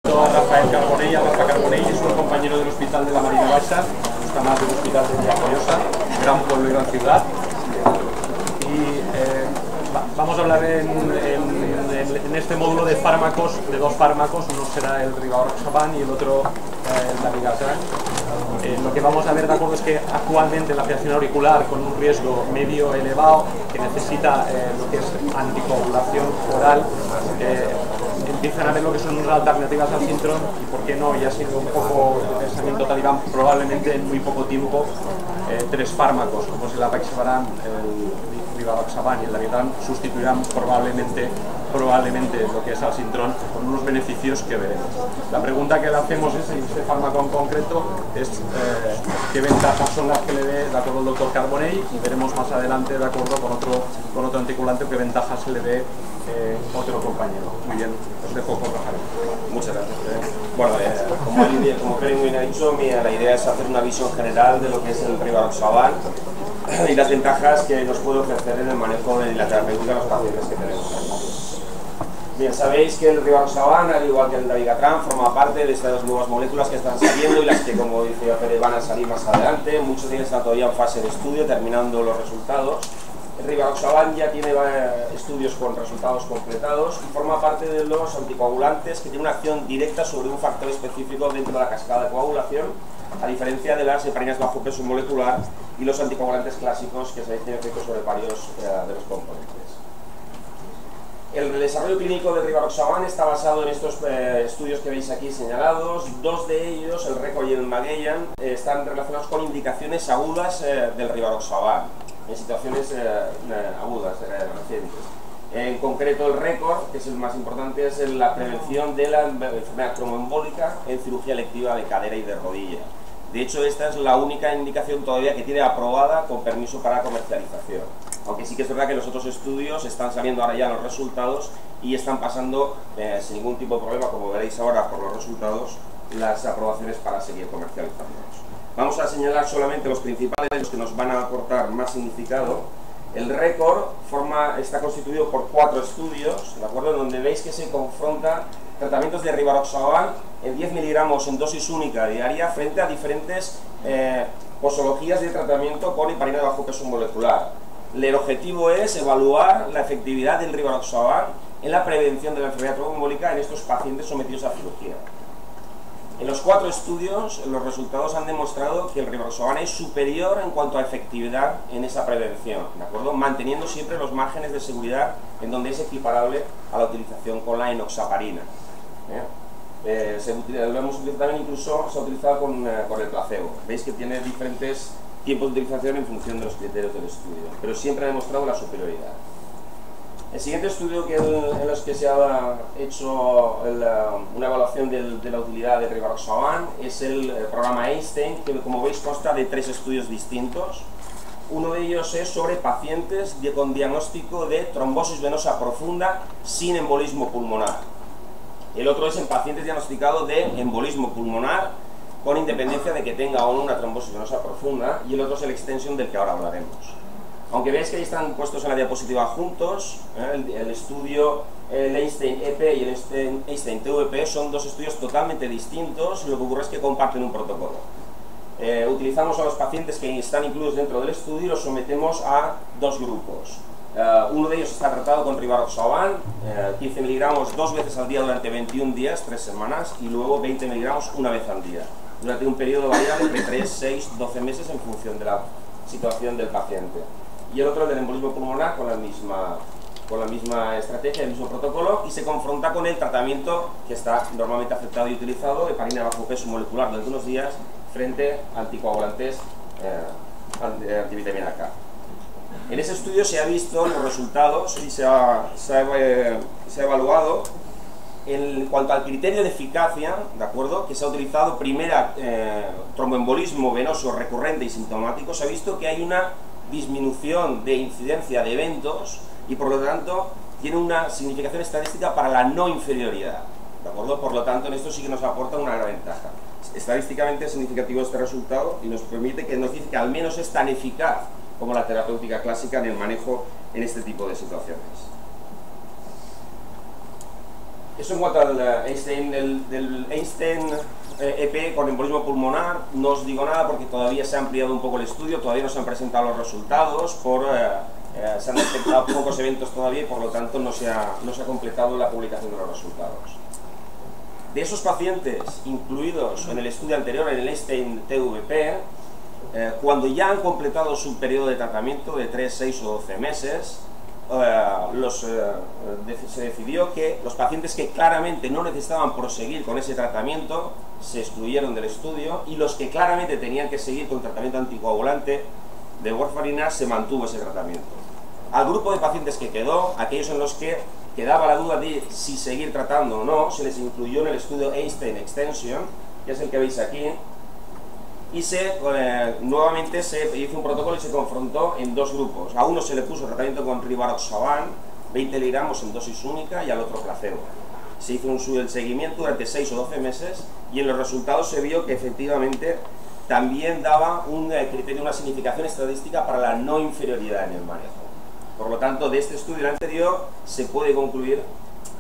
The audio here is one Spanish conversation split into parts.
A Rafael Carbonell. Rafa Carbonell es un compañero del Hospital de la Marina Baixa, está más del Hospital de Villajoyosa, gran pueblo y gran ciudad. Y vamos a hablar en este módulo de fármacos, de dos fármacos, uno será el rivaroxaban y el otro el dabigatran. Lo que vamos a ver, de acuerdo, es que actualmente la fibrilación auricular con un riesgo medio elevado que necesita lo que es anticoagulación oral, empiezan a ver lo que son unas alternativas al Sintrom y, por qué no, ya ha sido un poco de pensamiento talibán, probablemente en muy poco tiempo tres fármacos como es el apixaban, el rivaroxaban y el dabigatran sustituirán probablemente lo que es al Sintrom con unos beneficios que veremos. La pregunta que le hacemos es, en este fármaco en concreto, es qué ventajas son las que le ve, de acuerdo, el doctor Carbonell, y veremos más adelante, de acuerdo, con otro anticoagulante, qué ventajas se le ve otro compañero. Muy bien, os dejo con Rafael. Muchas gracias. Bueno, como Kevin bien ha dicho, la idea es hacer una visión general de lo que es el rivaroxaban y las ventajas que nos puede ofrecer en el manejo de la terapéutica de los pacientes que tenemos. Bien, sabéis que el rivaroxaban, al igual que el dabigatran, forma parte de estas nuevas moléculas que están saliendo y las que, como dice Pérez, van a salir más adelante. Muchos de ellos están todavía en fase de estudio, terminando los resultados. El rivaroxaban ya tiene estudios con resultados completados y forma parte de los anticoagulantes que tienen una acción directa sobre un factor específico dentro de la cascada de coagulación, a diferencia de las heparinas bajo peso molecular y los anticoagulantes clásicos que sabéis tienen efectos sobre varios de los componentes. El desarrollo clínico del rivaroxaban está basado en estos estudios que veis aquí señalados. Dos de ellos, el RECORD y el Magellan, están relacionados con indicaciones agudas del rivaroxaban, en situaciones agudas, recientes. En concreto, el RECORD, que es el más importante, es la prevención de la enfermedad tromboembólica en cirugía electiva de cadera y de rodilla. De hecho, esta es la única indicación todavía que tiene aprobada con permiso para comercialización. Aunque sí que es verdad que los otros estudios están saliendo ahora ya los resultados y están pasando sin ningún tipo de problema, como veréis ahora por los resultados, las aprobaciones para seguir comercializándolos. Vamos a señalar solamente los principales, los que nos van a aportar más significado. El RECORD está constituido por 4 estudios, ¿de acuerdo?, donde veis que se confrontan tratamientos de rivaroxaban en 10 miligramos en dosis única diaria frente a diferentes posologías de tratamiento con heparina de bajo peso molecular. El objetivo es evaluar la efectividad del rivaroxaban en la prevención de la enfermedad tromboembólica en estos pacientes sometidos a cirugía. En los 4 estudios, los resultados han demostrado que el rivaroxaban es superior en cuanto a efectividad en esa prevención, ¿de acuerdo?, manteniendo siempre los márgenes de seguridad en donde es equiparable a la utilización con la enoxaparina. Lo hemos utilizado también, incluso se ha utilizado con el placebo. Veis que tiene diferentes tiempos de utilización en función de los criterios del estudio, pero siempre ha demostrado la superioridad. El siguiente estudio en los que se ha hecho una evaluación de la utilidad de rivaroxaban es el programa Einstein, que, como veis, consta de 3 estudios distintos. Uno de ellos es sobre pacientes con diagnóstico de trombosis venosa profunda sin embolismo pulmonar. El otro es en pacientes diagnosticados de embolismo pulmonar con independencia de que tenga o no una trombosis venosa profunda, y el otro es el extension, del que ahora hablaremos. Aunque veis que ahí están puestos en la diapositiva juntos, el estudio el Einstein-EP y el Einstein-TVP son 2 estudios totalmente distintos, y lo que ocurre es que comparten un protocolo. Utilizamos a los pacientes que están incluidos dentro del estudio y los sometemos a 2 grupos. Uno de ellos está tratado con rivaroxaban, 15 miligramos 2 veces al día durante 21 días, 3 semanas, y luego 20 miligramos una vez al día, durante un periodo variable entre 3, 6, 12 meses en función de la situación del paciente. Y el otro, el del embolismo pulmonar, con la misma estrategia, el mismo protocolo, y se confronta con el tratamiento que está normalmente aceptado y utilizado, heparina bajo peso molecular durante unos días, frente a anticoagulantes antivitamina K. En ese estudio se ha visto los resultados y se ha evaluado en cuanto al criterio de eficacia, ¿de acuerdo?, que se ha utilizado primera tromboembolismo venoso recurrente y sintomático. Se ha visto que hay una disminución de incidencia de eventos y, por lo tanto, tiene una significación estadística para la no inferioridad, ¿de acuerdo? Por lo tanto, en esto sí que nos aporta una gran ventaja. Estadísticamente es significativo este resultado y nos permite que nos dice que al menos es tan eficaz como la terapéutica clásica en el manejo en este tipo de situaciones. Eso en cuanto al Einstein, del Einstein EP con embolismo pulmonar, no os digo nada porque todavía se ha ampliado un poco el estudio, todavía no se han presentado los resultados, se han detectado pocos eventos todavía y por lo tanto no se ha completado la publicación de los resultados. De esos pacientes incluidos en el estudio anterior, en el Einstein TVP, cuando ya han completado su periodo de tratamiento de 3, 6 o 12 meses, se decidió que los pacientes que claramente no necesitaban proseguir con ese tratamiento se excluyeron del estudio y los que claramente tenían que seguir con tratamiento anticoagulante de warfarina se mantuvo ese tratamiento. Al grupo de pacientes que quedó, aquellos en los que quedaba la duda de si seguir tratando o no, se les incluyó en el estudio Einstein Extension, que es el que veis aquí, y nuevamente se hizo un protocolo y se confrontó en dos grupos. A uno se le puso tratamiento con rivaroxaban, 20 miligramos en dosis única, y al otro placebo. Se hizo el seguimiento durante 6 o 12 meses y en los resultados se vio que efectivamente también daba un criterio, una significación estadística para la no inferioridad en el manejo. Por lo tanto, de este estudio anterior se puede concluir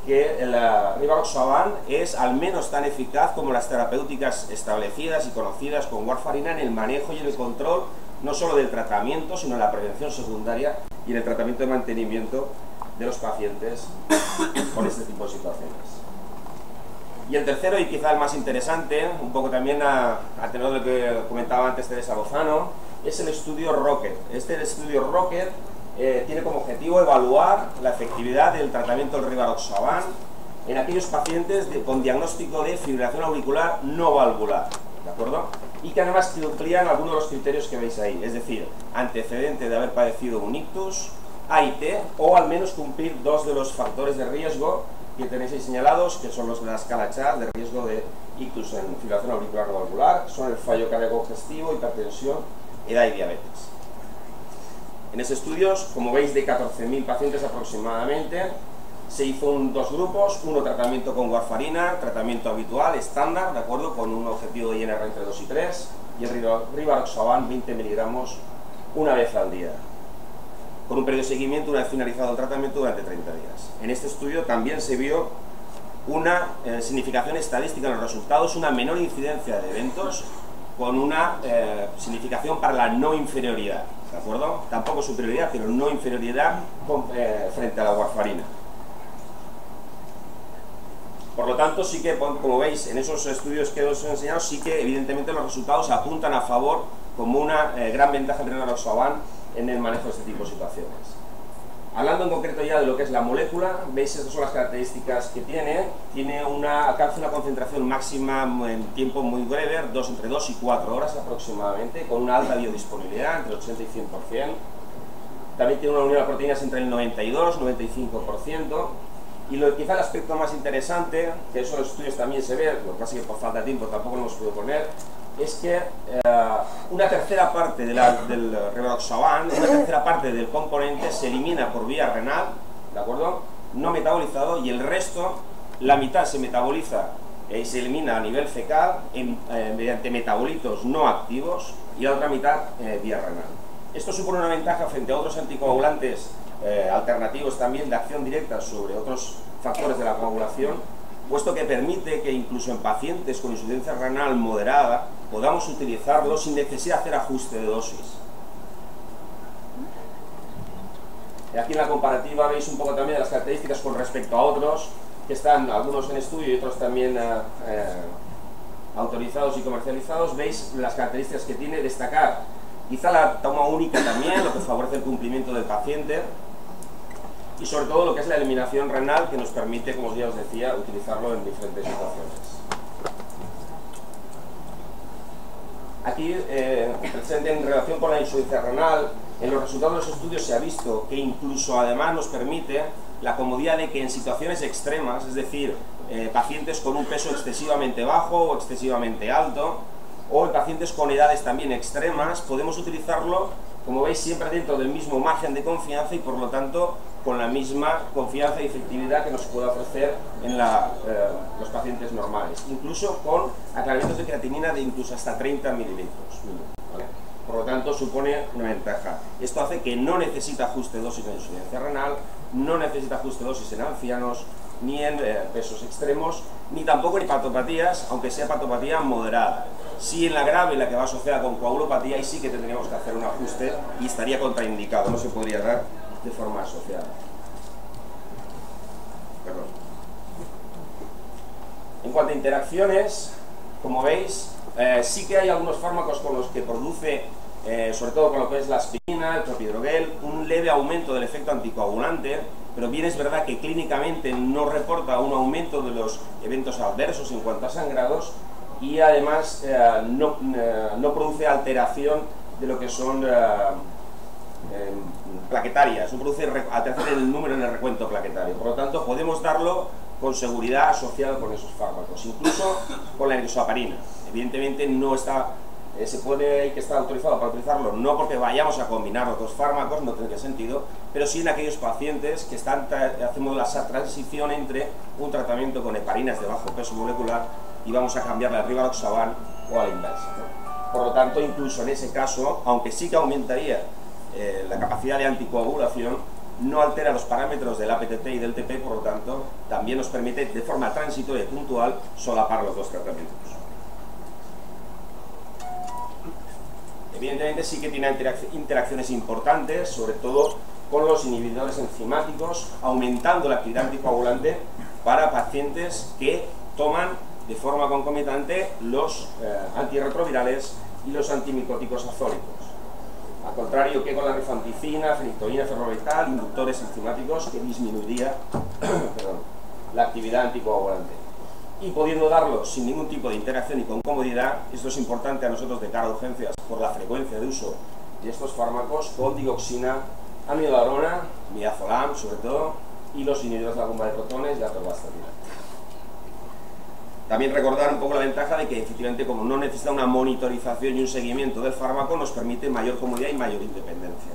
que el rivaroxaban es al menos tan eficaz como las terapéuticas establecidas y conocidas con warfarina en el manejo y en el control, no solo del tratamiento, sino en la prevención secundaria y en el tratamiento de mantenimiento de los pacientes con este tipo de situaciones. Y el tercero, y quizá el más interesante, un poco también a tenor de lo que comentaba antes Teresa Lozano, es el estudio ROCKET. Este estudio ROCKET tiene como objetivo evaluar la efectividad del tratamiento del rivaroxaban en aquellos pacientes con diagnóstico de fibrilación auricular no valvular, ¿de acuerdo? Y que además cumplían algunos de los criterios que veis ahí, es decir, antecedente de haber padecido un ictus, AIT, o al menos cumplir dos de los factores de riesgo que tenéis ahí señalados, que son los de la escala CHA de riesgo de ictus en fibrilación auricular no valvular, son el fallo cardíaco congestivo, hipertensión, edad y diabetes. En ese estudio, como veis, de 14.000 pacientes aproximadamente, se hizo dos grupos, uno tratamiento con warfarina, tratamiento habitual, estándar, ¿de acuerdo?, con un objetivo de INR entre 2 y 3, y el rivaroxaban 20 miligramos una vez al día, con un periodo de seguimiento una vez finalizado el tratamiento durante 30 días. En este estudio también se vio una significación estadística en los resultados, una menor incidencia de eventos, con una significación para la no inferioridad, ¿de acuerdo? Tampoco superioridad, pero no inferioridad frente a la warfarina. Por lo tanto, sí que, como veis, en esos estudios que os he enseñado, sí que evidentemente los resultados apuntan a favor como una gran ventaja del rivaroxaban en el manejo de este tipo de situaciones. Hablando en concreto ya de lo que es la molécula, veis, estas son las características que tiene. Alcanza una concentración máxima en tiempo muy breve, entre 2 y 4 horas aproximadamente, con una alta biodisponibilidad, entre 80 y 100%. También tiene una unión de proteínas entre el 92 y 95%. Y quizá el aspecto más interesante, que eso en los estudios también se ve, lo que pasa es que por falta de tiempo tampoco lo hemos podido poner, es que una tercera parte del rivaroxaban, una tercera parte del componente se elimina por vía renal, ¿de acuerdo?, no metabolizado, y el resto, la mitad se metaboliza y se elimina a nivel fecal mediante metabolitos no activos y la otra mitad vía renal. Esto supone una ventaja frente a otros anticoagulantes alternativos también de acción directa sobre otros factores de la coagulación, puesto que permite que incluso en pacientes con insuficiencia renal moderada podamos utilizarlo sin necesidad de hacer ajuste de dosis. Y aquí en la comparativa veis un poco también de las características con respecto a otros, que están algunos en estudio y otros también autorizados y comercializados. Veis las características que tiene, destacar quizá la toma única también, lo que favorece el cumplimiento del paciente, y sobre todo lo que es la eliminación renal, que nos permite, como ya os decía, utilizarlo en diferentes situaciones. Aquí, presente en relación con la insuficiencia renal, en los resultados de los estudios se ha visto que incluso además nos permite la comodidad de que en situaciones extremas, es decir, pacientes con un peso excesivamente bajo o excesivamente alto, o en pacientes con edades también extremas, podemos utilizarlo, como veis, siempre dentro del mismo margen de confianza y por lo tanto con la misma confianza y efectividad que nos puede ofrecer en los pacientes normales, incluso con aclaramientos de creatinina de incluso hasta 30 mililitros, ¿vale? Por lo tanto supone una ventaja. Esto hace que no necesita ajuste de dosis en insuficiencia renal, no necesita ajuste de dosis en ancianos, ni en pesos extremos, ni tampoco en hepatopatías, aunque sea hepatopatía moderada. Sí en la grave, la que va asociada con coagulopatía, y sí que tendríamos que hacer un ajuste y estaría contraindicado, no se podría dar de forma asociada. Perdón. En cuanto a interacciones, como veis, sí que hay algunos fármacos con los que produce, sobre todo con lo que es la aspirina, el clopidogrel, un leve aumento del efecto anticoagulante, pero bien es verdad que clínicamente no reporta un aumento de los eventos adversos en cuanto a sangrados, y además no produce alteración de lo que son plaquetarias, no produce alteración en el número en el recuento plaquetario. Por lo tanto, podemos darlo con seguridad asociado con esos fármacos, incluso con la enoxaparina. Evidentemente no está, se puede que está autorizado para utilizarlo, no porque vayamos a combinar los dos fármacos, no tendría sentido, pero sí en aquellos pacientes que están haciendo la transición entre un tratamiento con heparinas de bajo peso molecular y vamos a cambiarle al rivaroxaban o a la inversa, ¿no? Por lo tanto, incluso en ese caso, aunque sí que aumentaría la capacidad de anticoagulación, no altera los parámetros del APTT y del TP, por lo tanto, también nos permite de forma transitoria y puntual solapar los dos tratamientos. Evidentemente sí que tiene interacciones importantes, sobre todo con los inhibidores enzimáticos, aumentando la actividad anticoagulante para pacientes que toman de forma concomitante los antirretrovirales y los antimicóticos azólicos. Al contrario que con la rifampicina, fenitoína, ferrovital, inductores enzimáticos, que disminuiría la actividad anticoagulante. Y pudiendo darlo sin ningún tipo de interacción y con comodidad, esto es importante a nosotros de cara a urgencias por la frecuencia de uso de estos fármacos, con digoxina, amidabrona, midazolam sobre todo, y los inhibidores de la bomba de protones y la atorvastatina. También recordar un poco la ventaja de que efectivamente, como no necesita una monitorización y un seguimiento del fármaco, nos permite mayor comodidad y mayor independencia.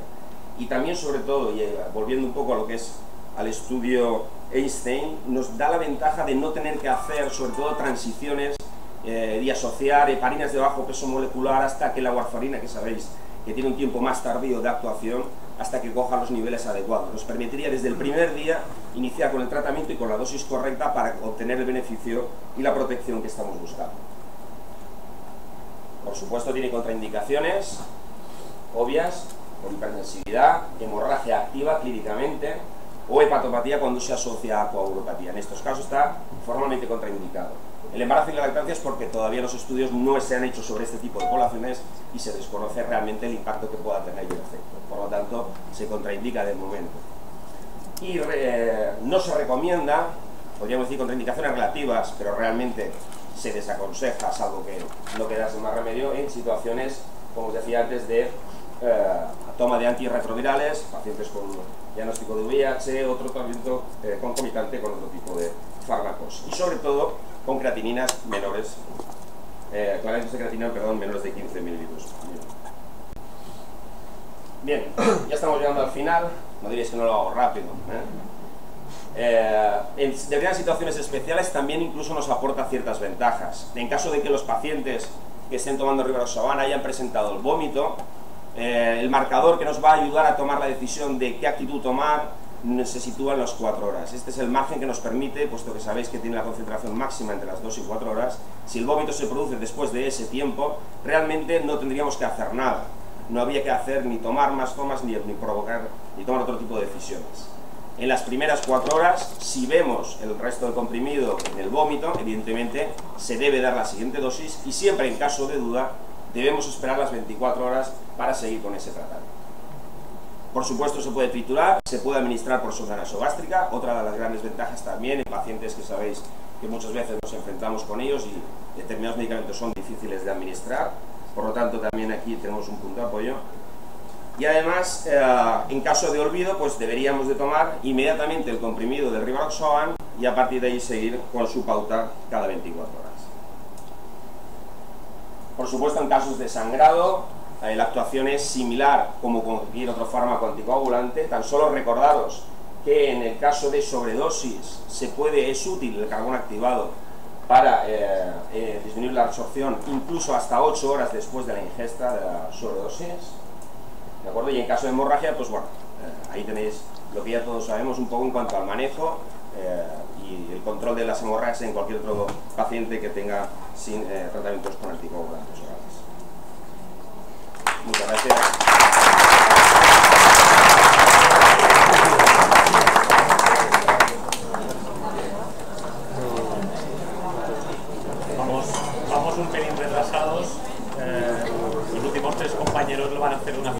Y también, sobre todo, y volviendo un poco a lo que es al estudio Einstein, nos da la ventaja de no tener que hacer, sobre todo, transiciones y asociar heparinas de bajo peso molecular hasta que la warfarina, que sabéis que tiene un tiempo más tardío de actuación, hasta que coja los niveles adecuados. Nos permitiría desde el primer día iniciar con el tratamiento y con la dosis correcta para obtener el beneficio y la protección que estamos buscando. Por supuesto tiene contraindicaciones obvias, por hipersensibilidad, hemorragia activa clínicamente o hepatopatía cuando se asocia a coagulopatía. En estos casos está formalmente contraindicado. El embarazo y la lactancia es porque todavía los estudios no se han hecho sobre este tipo de poblaciones y se desconoce realmente el impacto que pueda tener y el efecto. Por lo tanto, se contraindica de momento. Y no se recomienda, podríamos decir contraindicaciones relativas, pero realmente se desaconseja, salvo que no quedase más remedio, en situaciones, como os decía antes, de toma de antirretrovirales, pacientes con diagnóstico de VIH, otro tratamiento concomitante con otro tipo de fármacos. Y sobre todo, con creatininas menores, claramente de creatinina, perdón, menores de 15 mililitros. Bien, ya estamos llegando al final, no diréis que no lo hago rápido. En determinadas situaciones especiales también incluso nos aporta ciertas ventajas. En caso de que los pacientes que estén tomando rivaroxaban hayan presentado el vómito, el marcador que nos va a ayudar a tomar la decisión de qué actitud tomar se sitúa en las 4 horas. Este es el margen que nos permite, puesto que sabéis que tiene la concentración máxima entre las 2 y 4 horas, si el vómito se produce después de ese tiempo, realmente no tendríamos que hacer nada. No había que hacer ni tomar más tomas, ni provocar, ni tomar otro tipo de decisiones. En las primeras 4 horas, si vemos el resto del comprimido en el vómito, evidentemente se debe dar la siguiente dosis y siempre en caso de duda debemos esperar las 24 horas para seguir con ese tratamiento. Por supuesto se puede triturar, se puede administrar por sonda nasogástrica, otra de las grandes ventajas también en pacientes que sabéis que muchas veces nos enfrentamos con ellos y determinados medicamentos son difíciles de administrar, por lo tanto también aquí tenemos un punto de apoyo. Y además, en caso de olvido, pues deberíamos de tomar inmediatamente el comprimido del rivaroxaban y a partir de ahí seguir con su pauta cada 24 horas. Por supuesto, en casos de sangrado, la actuación es similar como con cualquier otro fármaco anticoagulante. Tan solo recordaros que en el caso de sobredosis es útil el carbón activado para disminuir la absorción incluso hasta 8 horas después de la ingesta de la sobredosis. ¿De acuerdo? Y en caso de hemorragia, pues bueno, ahí tenéis lo que ya todos sabemos un poco en cuanto al manejo y el control de las hemorragias en cualquier otro paciente que tenga sin tratamientos con anticoagulantes orales. Muchas gracias. Vamos un pelín retrasados. Los últimos 3 compañeros lo van a hacer una